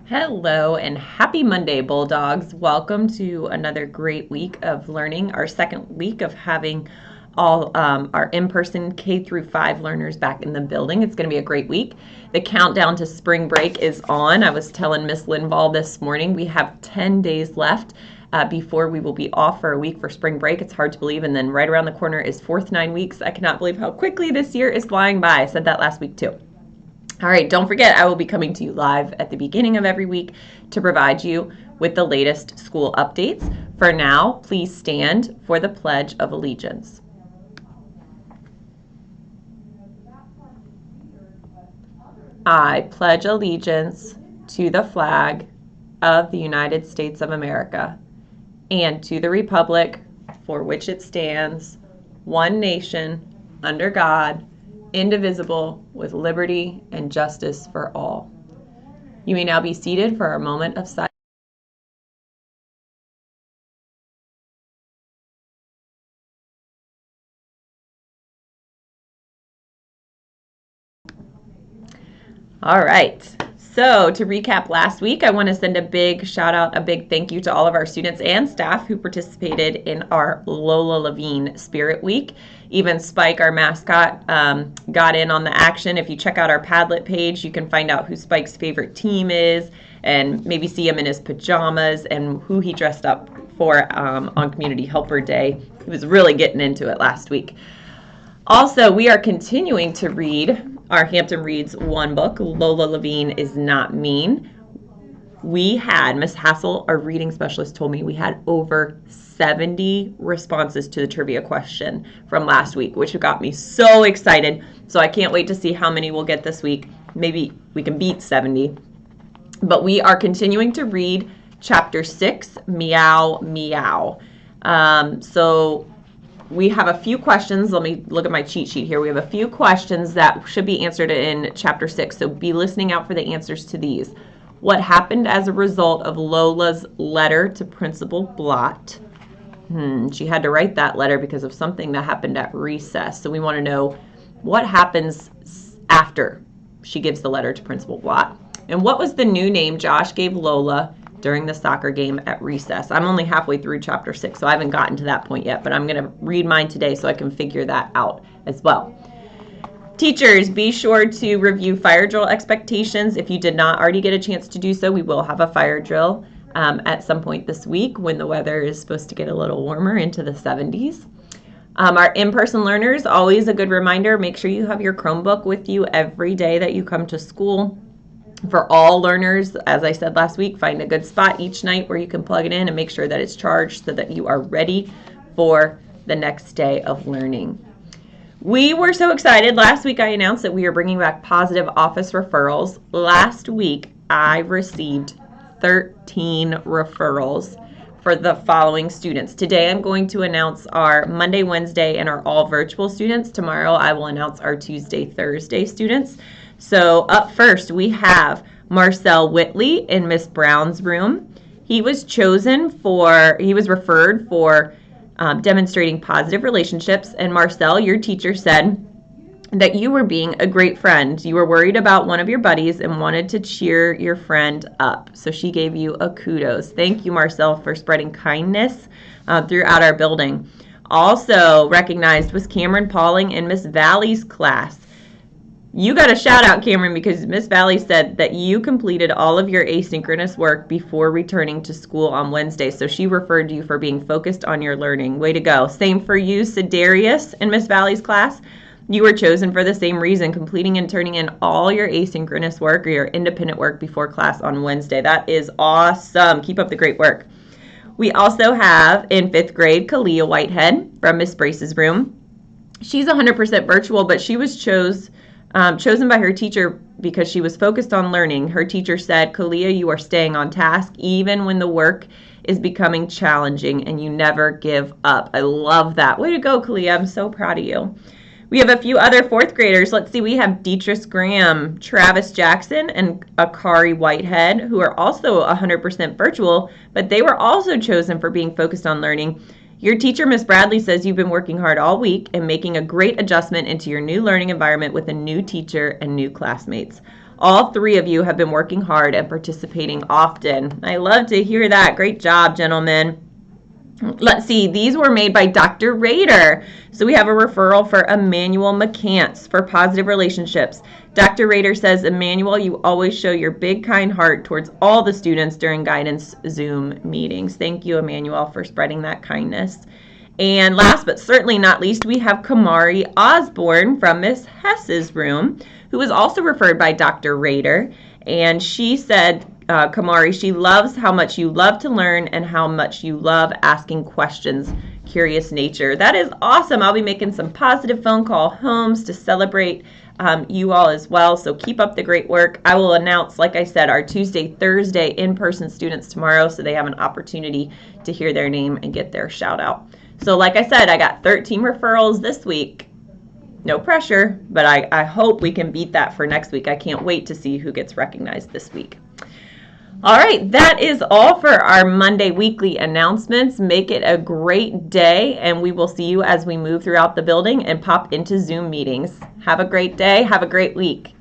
Hello and happy Monday, Bulldogs. Welcome to another great week of learning, our second week of having all our in-person K through 5 learners back in the building. It's going to be a great week. The countdown to spring break is on. I was telling Miss Linval this morning we have 10 days left before we will be off for a week for spring break. It's hard to believe. And then right around the corner is 4th 9 weeks. I cannot believe how quickly this year is flying by. I said that last week too. All right, don't forget, I will be coming to you live at the beginning of every week to provide you with the latest school updates. For now, please stand for the Pledge of Allegiance. I pledge allegiance to the flag of the United States of America and to the republic for which it stands, one nation, under God, indivisible, with liberty and justice for all. You may now be seated for our moment of silence. All right. So to recap last week, I want to send a big shout out, a big thank you to all of our students and staff who participated in our Lola Levine Spirit Week. Even Spike, our mascot, got in on the action. If you check out our Padlet page, you can find out who Spike's favorite team is and maybe see him in his pajamas and who he dressed up for on Community Helper Day. He was really getting into it last week. Also, we are continuing to read our Hampton Reads 1 book, Lola Levine Is Not Mean. We had, Miss Hassel, our reading specialist, told me we had over 70 responses to the trivia question from last week, which got me so excited. So I can't wait to see how many we'll get this week. Maybe we can beat 70. But we are continuing to read chapter 6, Meow Meow. So we have a few questions. Let me look at my cheat sheet here. We have a few questions that should be answered in chapter 6. So be listening out for the answers to these. What happened as a result of Lola's letter to Principal Blott? She had to write that letter because of something that happened at recess. So we want to know what happens after she gives the letter to Principal Blott. And what was the new name Josh gave Lola during the soccer game at recess? I'm only halfway through chapter 6, so I haven't gotten to that point yet, but I'm going to read mine today so I can figure that out as well. Teachers, be sure to review fire drill expectations. If you did not already get a chance to do so, we will have a fire drill at some point this week when the weather is supposed to get a little warmer into the 70s. Our in-person learners, always a good reminder, make sure you have your Chromebook with you every day that you come to school. For all learners, as I said last week, find a good spot each night where you can plug it in and make sure that it's charged so that you are ready for the next day of learning. We were so excited. Last week I announced that we are bringing back positive office referrals. Last week I received 13 referrals for the following students. Today I'm going to announce our Monday, Wednesday, and our all virtual students. Tomorrow I will announce our Tuesday, Thursday students. So up first we have Marcel Whitley in Miss Brown's room. He was referred for demonstrating positive relationships. And Marcel, your teacher, said that you were being a great friend. You were worried about one of your buddies and wanted to cheer your friend up. So she gave you a kudos. Thank you, Marcel, for spreading kindness throughout our building. Also recognized was Cameron Pauling in Miss Valley's class. You got a shout out, Cameron, because Miss Valley said that you completed all of your asynchronous work before returning to school on Wednesday. So she referred to you for being focused on your learning. Way to go. Same for you, Sedarius, in Miss Valley's class. You were chosen for the same reason, completing and turning in all your asynchronous work or your independent work before class on Wednesday. That is awesome. Keep up the great work. We also have in 5th grade, Kalia Whitehead from Miss Brace's room. She's 100% virtual, but she was chosen by her teacher because she was focused on learning. Her teacher said, Kalia, you are staying on task even when the work is becoming challenging and you never give up. I love that. Way to go, Kalia. I'm so proud of you. We have a few other 4th graders. Let's see. We have Deatrice Graham, Travis Jackson, and Akari Whitehead, who are also 100% virtual, but they were also chosen for being focused on learning. Your teacher, Miss Bradley, says you've been working hard all week and making a great adjustment into your new learning environment with a new teacher and new classmates. All 3 of you have been working hard and participating often. I love to hear that. Great job, gentlemen. Let's see, these were made by Dr. Rader. So we have a referral for Emmanuel McCants for positive relationships. Dr. Rader says, Emmanuel, you always show your big, kind heart towards all the students during guidance Zoom meetings. Thank you, Emmanuel, for spreading that kindness. And last but certainly not least, we have Kamari Osborne from Miss Hess's room, who was also referred by Dr. Rader. And she said, Kamari, she loves how much you love to learn and how much you love asking questions, curious nature. That is awesome. I'll be making some positive phone call homes to celebrate you all as well. So keep up the great work. I will announce, like I said, our Tuesday, Thursday in-person students tomorrow, so they have an opportunity to hear their name and get their shout out. So like I said, I got 13 referrals this week. No pressure, but I hope we can beat that for next week. I can't wait to see who gets recognized this week. All right, that is all for our Monday weekly announcements. Make it a great day, and we will see you as we move throughout the building and pop into Zoom meetings. Have a great day. Have a great week.